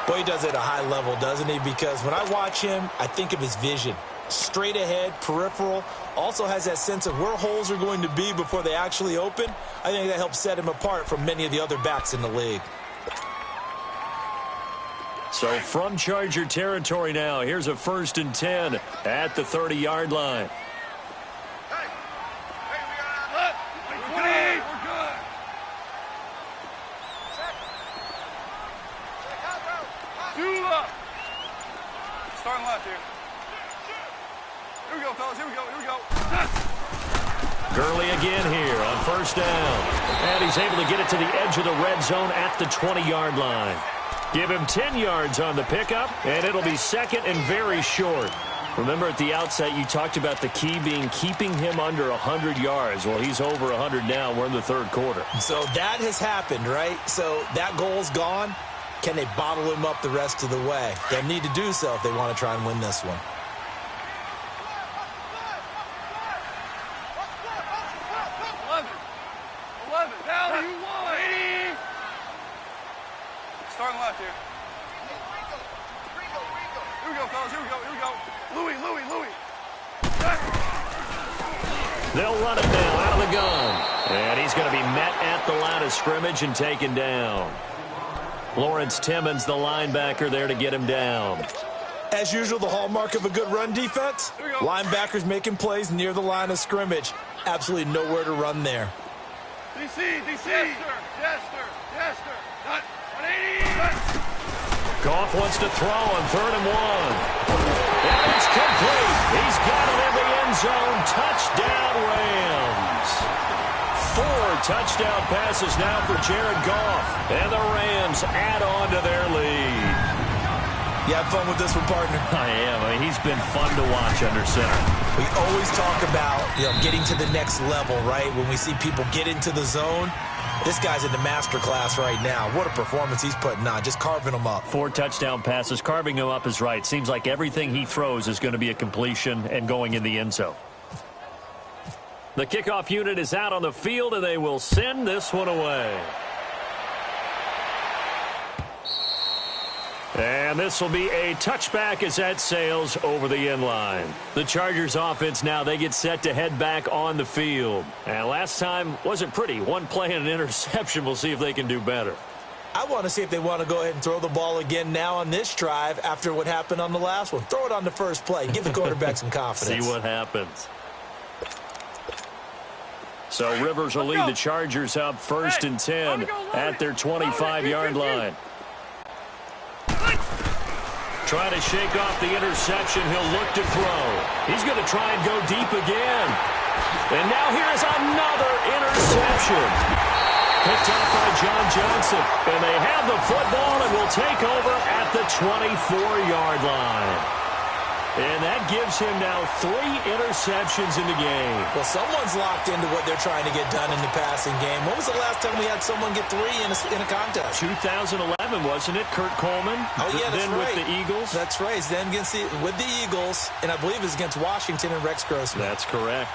Boy, he does it at a high level, doesn't he? Because when I watch him, I think of his vision. Straight ahead, peripheral, also has that sense of where holes are going to be before they actually open. I think that helps set him apart from many of the other backs in the league. So from Charger territory now, here's a 1st and 10 at the 30-yard line. We're good. Two up. Starting left here. Here we go, fellas. Here we go. Gurley again here on 1st down. And he's able to get it to the edge of the red zone at the 20-yard line. Give him 10 yards on the pickup, and it'll be 2nd and very short. Remember at the outset you talked about the key being keeping him under 100 yards. Well, he's over 100 now. We're in the 3rd quarter. So that has happened, right? So that goal's gone. Can they bottle him up the rest of the way? They'll need to do so if they want to try and win this one. 11. Down you want. 80. Starting left here. Here we go, fellas. Here we go. Louis. They'll run it now out of the gun. And he's going to be met at the line of scrimmage and taken down. Lawrence Timmons, the linebacker, there to get him down. As usual, the hallmark of a good run defense, linebackers making plays near the line of scrimmage. Absolutely nowhere to run there. DC. Jester. Not 180. Goff wants to throw on 3rd and 1. And it's complete. He's got it in the end zone. Touchdown, Rams. 4 touchdown passes now for Jared Goff. And the Rams add on to their lead. You have fun with this one, partner? I am. I mean, he's been fun to watch under center. We always talk about, getting to the next level, right? When we see people get into the zone. This guy's in the master class right now. What a performance he's putting on, just carving them up. 4 touchdown passes. Carving him up is right. Seems like everything he throws is going to be a completion and going in the end zone. The kickoff unit is out on the field, and they will send this one away. And this will be a touchback as that sails over the end line. The Chargers offense now, they get set to head back on the field. And last time wasn't pretty. One play and an interception. We'll see if they can do better. I want to see if they want to go ahead and throw the ball again now on this drive after what happened on the last one. Throw it on the first play. Give the quarterback some confidence. See what happens. So Rivers will lead the Chargers up 1st and 10 at their 25-yard line. Trying to shake off the interception. He'll look to throw. He's going to try and go deep again. And now here's another interception. Picked off by John Johnson. And they have the football and will take over at the 24-yard line. And that gives him now 3 interceptions in the game. Well, someone's locked into what they're trying to get done in the passing game. When was the last time we had someone get 3 in a contest? 2011, wasn't it? Kurt Coleman. Oh, yeah, that's then right. with the Eagles. That's right. Then with the Eagles, and I believe it's against Washington and Rex Grossman. That's correct.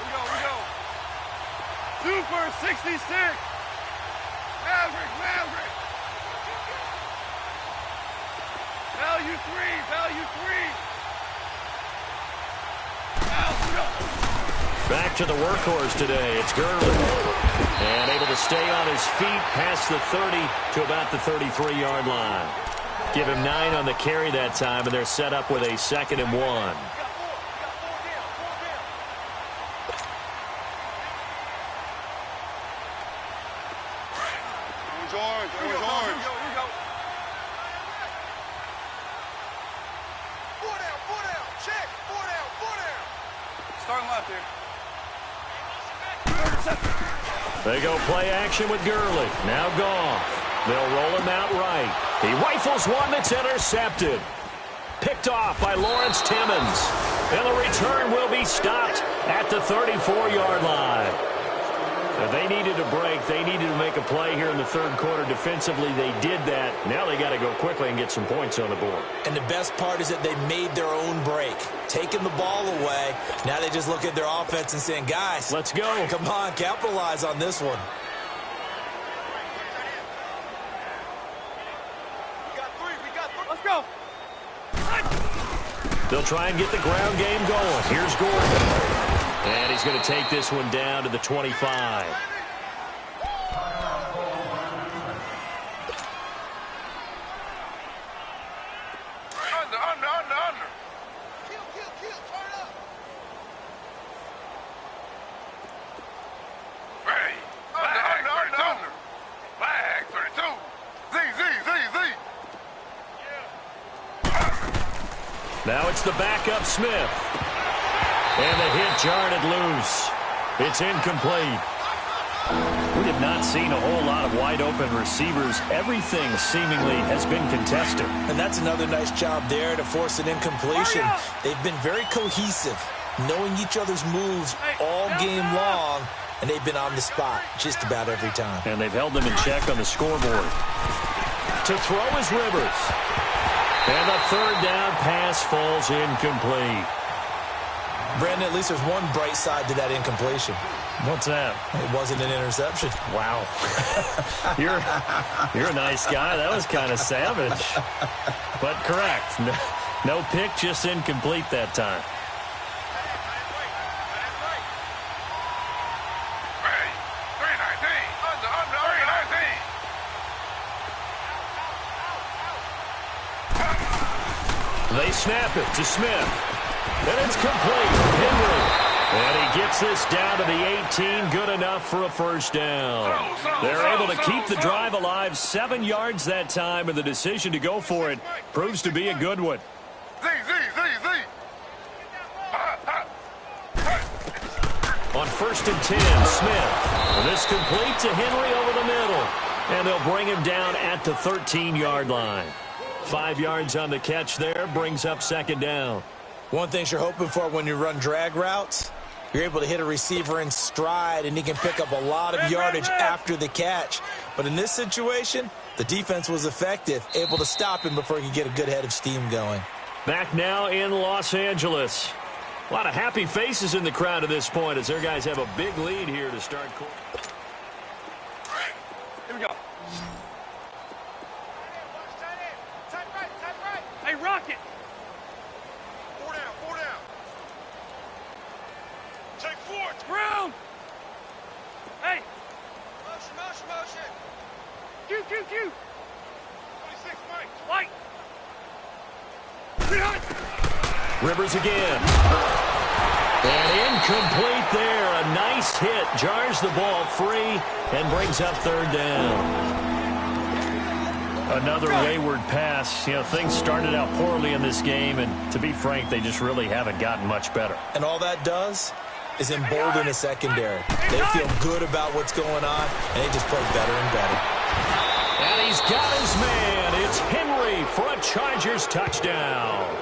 We go. Super 66. Maverick. Value 3. Back to the workhorse today. It's Gurley. And able to stay on his feet past the 30 to about the 33-yard line. Give him 9 on the carry that time, and they're set up with a 2nd and 1. They go play action with Gurley. Now Goff. They'll roll him out right. He rifles one that's intercepted. Picked off by Lawrence Timmons. And the return will be stopped at the 34-yard line. So they needed a break. They needed to make a play here in the third quarter. Defensively, they did that. Now they got to go quickly and get some points on the board. And the best part is that they made their own break. Taking the ball away. Now they just look at their offense and saying, guys, let's go. Come on, capitalize on this one. We got 3. Let's go. They'll try and get the ground game going. Here's Gordon. And he's going to take this one down to the 25. Under. Kill. Turn up. Hey. Under. Flag 32. Z. Now it's the backup Smith. And the hit jarred it loose. It's incomplete. We have not seen a whole lot of wide-open receivers. Everything seemingly has been contested. And that's another nice job there to force an incompletion. They've been very cohesive, knowing each other's moves all game long, and they've been on the spot just about every time. And they've held them in check on the scoreboard. To throw is Rivers. And the third down pass falls incomplete. Brandon, at least there's one bright side to that incompletion. What's that? It wasn't an interception. Wow. You're a nice guy. That was kind of savage. But correct. No pick, just incomplete that time. They snap it to Smith. And it's complete. Henry. And he gets this down to the 18. Good enough for a first down. They're able to keep the drive alive. 7 yards that time, and the decision to go for it proves to be a good one. On 1st and 10, Smith. This complete to Henry over the middle. And they'll bring him down at the 13-yard line. 5 yards on the catch there, brings up 2nd down. One thing you're hoping for when you run drag routes, you're able to hit a receiver in stride, and he can pick up a lot of yardage after the catch. But in this situation, the defense was effective, able to stop him before he could get a good head of steam going. Back now in Los Angeles. A lot of happy faces in the crowd at this point as their guys have a big lead here to start. Here we go. Hey, Rocket. 4 down. Take 4. Ground. Hey. Motion. Q. 26, Mike. Light. Rivers again. And incomplete there. A nice hit. Jars the ball free and brings up 3rd down. Another wayward pass. You know, things started out poorly in this game, and to be frank, they just really haven't gotten much better. And all that does is embolden the secondary. They feel good about what's going on, and they just play better and better. And he's got his man. It's Henry for a Chargers touchdown.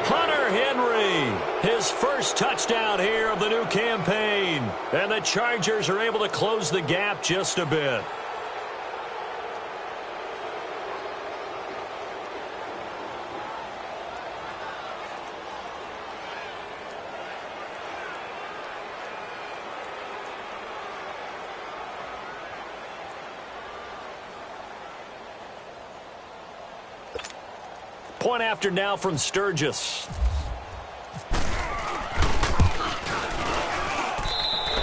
Hunter Henry, his first touchdown here of the new campaign. And the Chargers are able to close the gap just a bit. Point after now from Sturgis.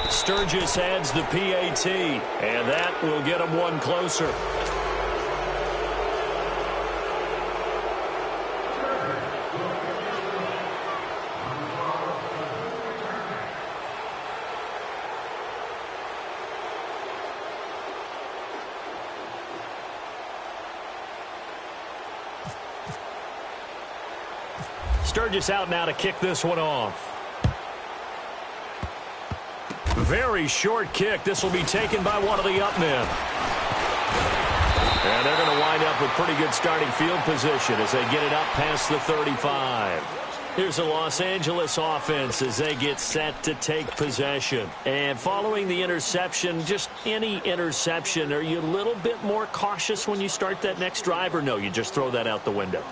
Sturgis adds the PAT, and that will get him one closer. Sturgis out now to kick this one off. Very short kick. This will be taken by one of the up men. And they're going to wind up with pretty good starting field position as they get it up past the 35. Here's the Los Angeles offense as they get set to take possession. And following the interception, just any interception, are you a little bit more cautious when you start that next drive, or no, you just throw that out the window?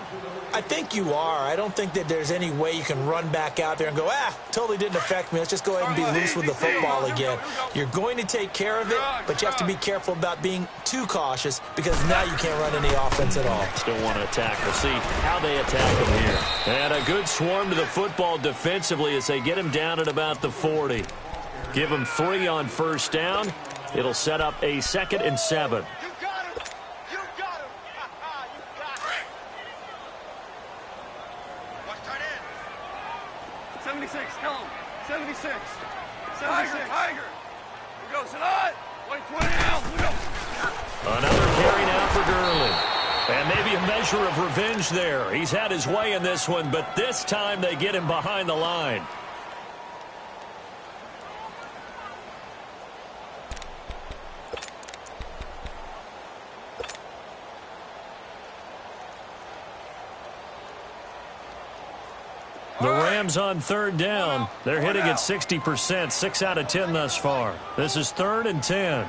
I think you are. I don't think that there's any way you can run back out there and go, totally didn't affect me. Let's just go ahead and be loose with the football again. You're going to take care of it, but you have to be careful about being too cautious because now you can't run any offense at all. Still want to attack. We'll see how they attack him here. And a good swarm to the football defensively as they get him down at about the 40. Give him 3 on first down. It'll set up a 2nd and 7. 76, tell him. 76. 76. Tiger. Here we go, Sanat. 20 out. Here we go. Another carry now for Gurley. And maybe a measure of revenge there. He's had his way in this one, but this time they get him behind the line. The Rams on 3rd down. They're hitting at 60%, 6 out of 10 thus far. This is 3rd and 10.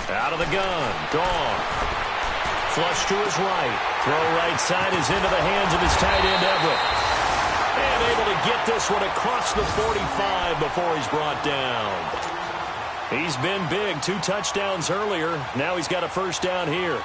Out of the gun. Goff. Flush to his right. Throw right side is into the hands of his tight end, Everett. And able to get this one across the 45 before he's brought down. He's been big. 2 touchdowns earlier. Now he's got a first down here.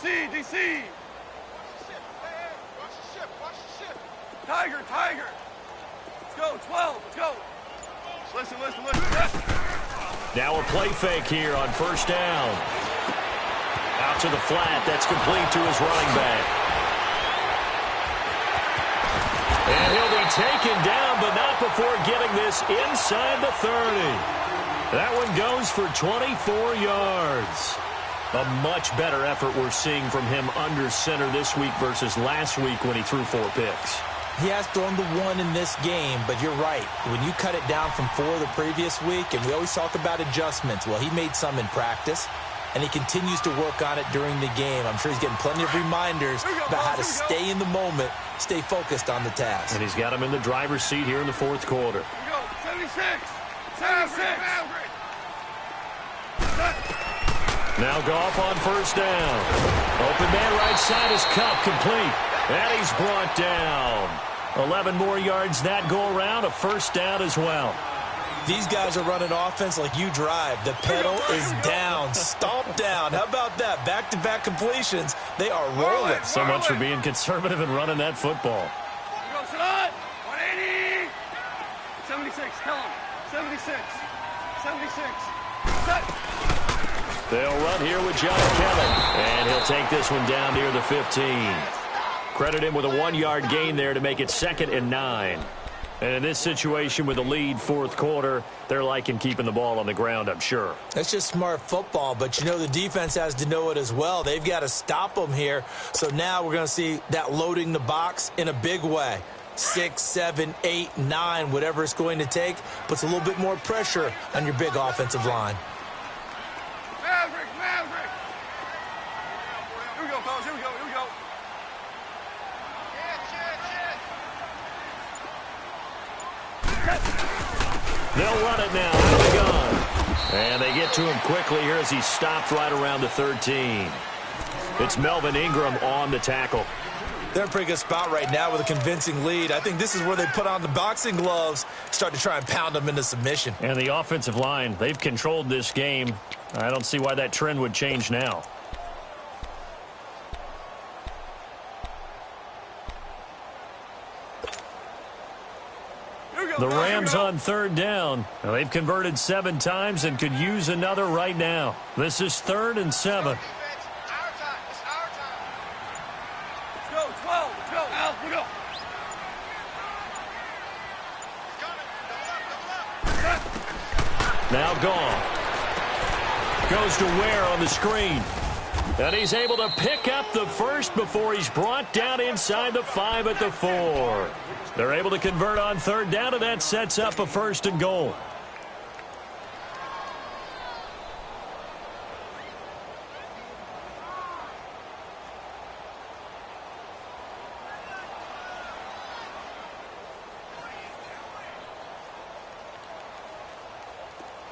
DC! Tiger! Let's go, 12, let's go! Listen. Now a play fake here on first down. Out to the flat, that's complete to his running back. And he'll be taken down, but not before getting this inside the 30. That one goes for 24 yards. A much better effort we're seeing from him under center this week versus last week when he threw 4 picks. He has thrown the 1 in this game, but you're right. When you cut it down from 4 the previous week, and we always talk about adjustments, well, he made some in practice, and he continues to work on it during the game. I'm sure he's getting plenty of reminders about how to stay in the moment, stay focused on the task. And he's got him in the driver's seat here in the 4th quarter. Here we go, 76! 76! Now Goff on first down. Open man right side is Cup, complete. And he's brought down. 11 more yards that go around, a first down as well. These guys are running offense like you drive. The pedal is down, stomped down. How about that? Back-to-back completions. They are rolling. So much for being conservative and running that football. Go, Sanat! 180! 76, tell him. 76. 76. Set. They'll run here with John Kelly. And he'll take this one down near the 15. Credit him with a 1-yard gain there to make it 2nd and 9. And in this situation with the lead, fourth quarter, they're liking keeping the ball on the ground, I'm sure. That's just smart football, but you know the defense has to know it as well. They've got to stop them here. So now we're going to see that loading the box in a big way. 6, 7, 8, 9, whatever it's going to take, puts a little bit more pressure on your big offensive line. Maverick! Here we go, fellas. Here we go. They'll run it now out of the gun. And they get to him quickly here as he's stopped right around the 13. It's Melvin Ingram on the tackle. They're in a pretty good spot right now with a convincing lead. I think this is where they put on the boxing gloves, start to try and pound them into submission. And the offensive line, they've controlled this game. I don't see why that trend would change now. The Rams on 3rd down. Now, they've converted 7 times and could use another right now. This is 3rd and 7. Now gone. Goes to Ware on the screen. And he's able to pick up the first before he's brought down inside the 5 at the 4. They're able to convert on 3rd down, and that sets up a 1st and goal.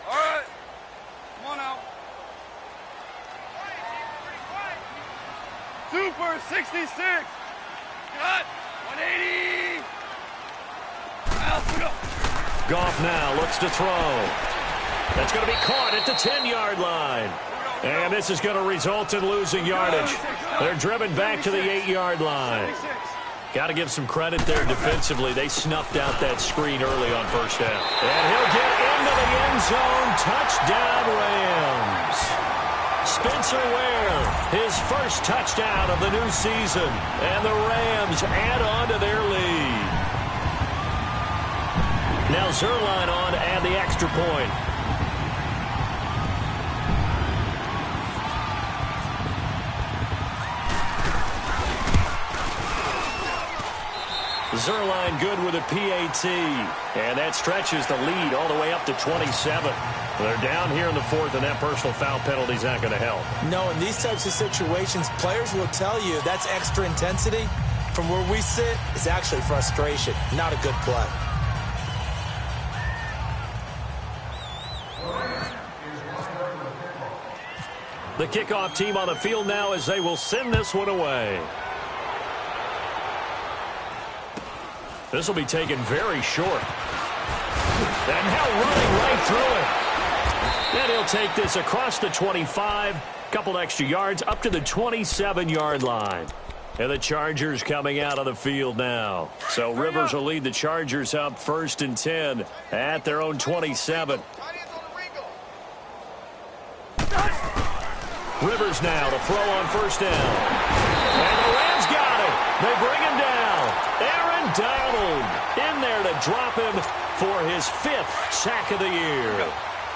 All right. Come on out. Super 66. Cut. 180. Goff now looks to throw. That's going to be caught at the 10-yard line. And this is going to result in losing yardage. They're driven back to the 8-yard line. Got to give some credit there defensively. They snuffed out that screen early on 1st down. And he'll get into the end zone. Touchdown, Rams. Spencer Ware, his first touchdown of the new season. And the Rams add on to their lead. Now Zerline on to add the extra point. Zerline good with a PAT. And that stretches the lead all the way up to 27. They're down here in the 4th, and that personal foul penalty is not going to help. No, in these types of situations, players will tell you that's extra intensity. From where we sit, it's actually frustration, not a good play. The kickoff team on the field now as they will send this one away. This will be taken very short. And now running right through it. Then he'll take this across the 25, couple extra yards up to the 27-yard line. And the Chargers coming out of the field now. So Rivers will lead the Chargers up 1st and 10 at their own 27. Rivers now to throw on 1st down. And the Rams got it. They bring him down. Aaron Donald in there to drop him for his 5th sack of the year.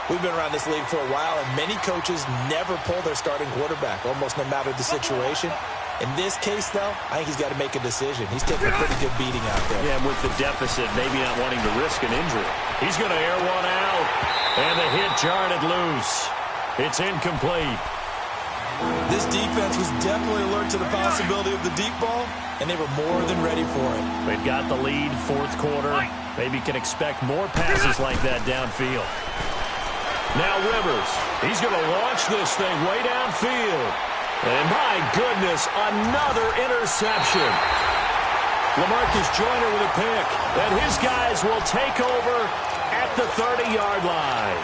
We've been around this league for a while, and many coaches never pull their starting quarterback, almost no matter the situation. In this case, though, I think he's got to make a decision. He's taking a pretty good beating out there. Yeah, with the deficit, maybe not wanting to risk an injury. He's going to air one out, and the hit jarred it loose. It's incomplete. This defense was definitely alert to the possibility of the deep ball, and they were more than ready for it. They've got the lead, 4th quarter. Maybe can expect more passes like that downfield. Now Rivers, he's going to launch this thing way downfield. And my goodness, another interception. LaMarcus Joyner with a pick. And his guys will take over at the 30-yard line.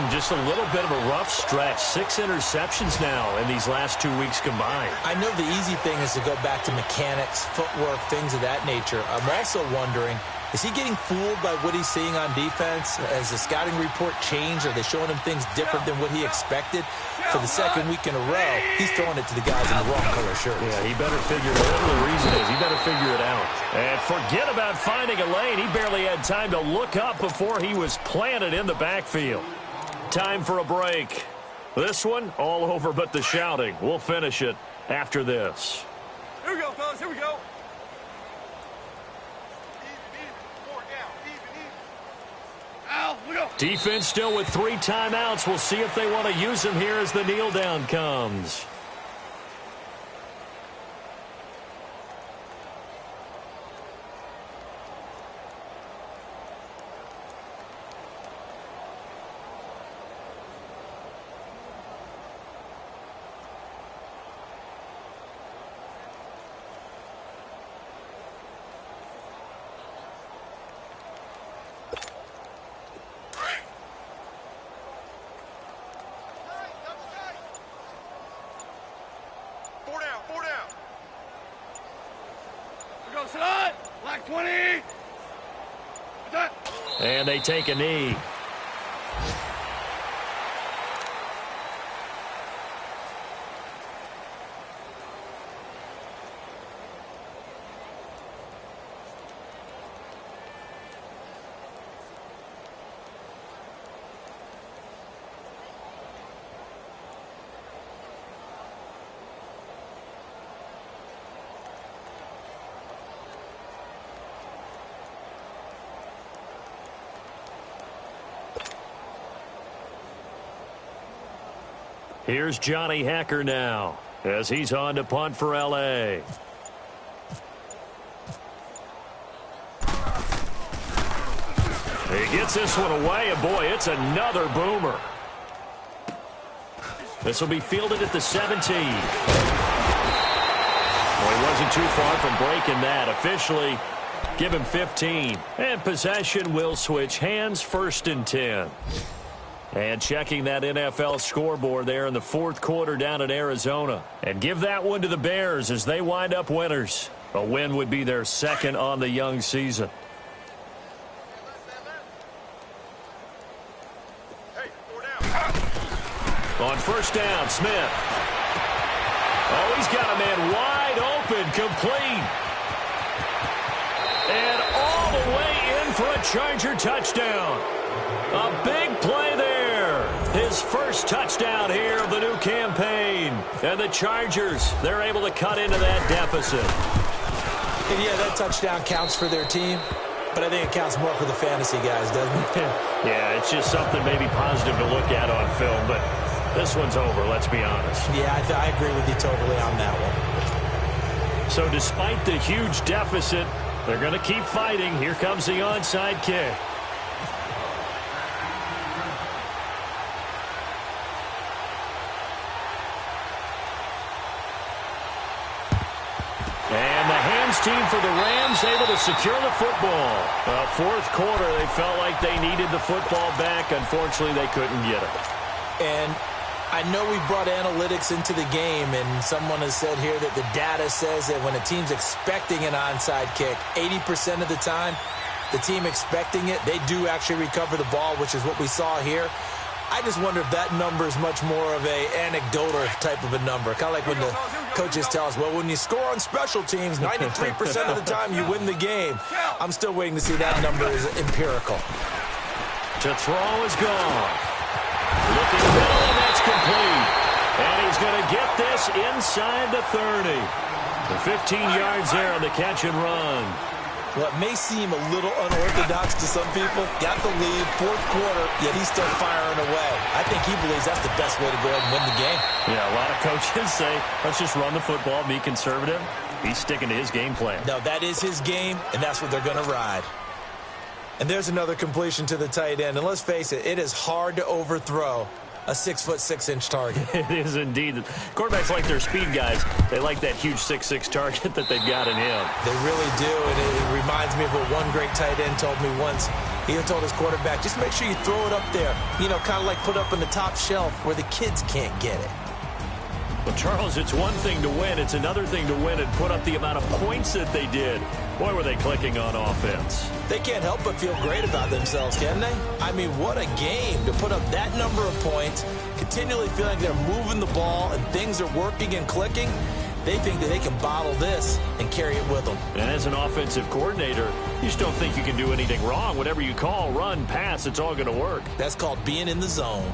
Just a little bit of a rough stretch. 6 interceptions now in these last 2 weeks combined. I know the easy thing is to go back to mechanics, footwork, things of that nature. I'm also wondering, Is he getting fooled by what he's seeing on defense? Has the scouting report changed? Are they showing him things different than what he expected? For the second week in a row, he's throwing it to the guys in the wrong color shirts. Yeah, he better figure whatever the reason is. He better figure it out. And forget about finding a lane. He barely had time to look up before he was planted in the backfield. Time for a break. This one, all over but the shouting. We'll finish it after this. Here we go, fellas. Here we go. Defense still with 3 timeouts. We'll see if they want to use them here as the kneel down comes. Black 20. And they take a knee. Here's Johnny Hacker now as he's on to punt for L.A. He gets this one away, and boy, it's another boomer. This will be fielded at the 17. Well, he wasn't too far from breaking that. Officially, give him 15. And possession will switch hands, 1st and 10. And checking that NFL scoreboard there in the 4th quarter down in Arizona. And give that one to the Bears as they wind up winners. A win would be their 2nd on the young season. On 1st down, Smith. Oh, he's got a man wide open, complete. And all the way in for a Charger touchdown. A big play there. His first touchdown here of the new campaign. And the Chargers, they're able to cut into that deficit. And yeah, that touchdown counts for their team, but I think it counts more for the fantasy guys, doesn't it? Yeah, it's just something maybe positive to look at on film, but this one's over, let's be honest. Yeah, I agree with you totally on that one. So despite the huge deficit, they're going to keep fighting. Here comes the onside kick. And the hands team for the Rams able to secure the football. 4th quarter, they felt like they needed the football back. Unfortunately, they couldn't get it. And I know we brought analytics into the game, and someone has said here that the data says that when a team's expecting an onside kick, 80% of the time, the team expecting it, they do actually recover the ball, which is what we saw here. I just wonder if that number is much more of a anecdotal type of a number. Kind of like when the coaches tell us, well, when you score on special teams, 93% of the time you win the game. I'm still waiting to see that number is empirical. To throw is gone. Looking middle, and that's complete. And he's going to get this inside the 30. The 15 yards there on the catch and run. Well, it may seem a little unorthodox to some people. Got the lead, 4th quarter, yet he's still firing away. I think he believes that's the best way to go ahead and win the game. Yeah, a lot of coaches say, let's just run the football, be conservative. He's sticking to his game plan. No, that is his game, and that's what they're going to ride. And there's another completion to the tight end. And let's face it, it is hard to overthrow a 6'6" target. It is indeed. Quarterbacks like their speed guys. They like that huge 6'6" target that they've got in him. They really do, and it reminds me of what one great tight end told me once. He told his quarterback, just make sure you throw it up there. You know, kind of like put up on the top shelf where the kids can't get it. Well, Charles, it's one thing to win. It's another thing to win and put up the amount of points that they did. Boy, were they clicking on offense. They can't help but feel great about themselves, can they? I mean, what a game to put up that number of points, continually feeling like they're moving the ball and things are working and clicking. They think that they can bottle this and carry it with them. And as an offensive coordinator, you just don't think you can do anything wrong. Whatever you call, run, pass, it's all going to work. That's called being in the zone.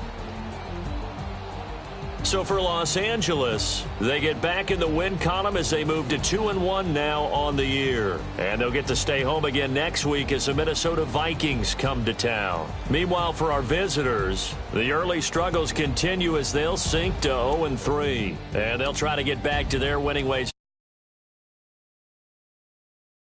So for Los Angeles, they get back in the win column as they move to 2-1 now on the year. And they'll get to stay home again next week as the Minnesota Vikings come to town. Meanwhile, for our visitors, the early struggles continue as they'll sink to 0-3. And they'll try to get back to their winning ways.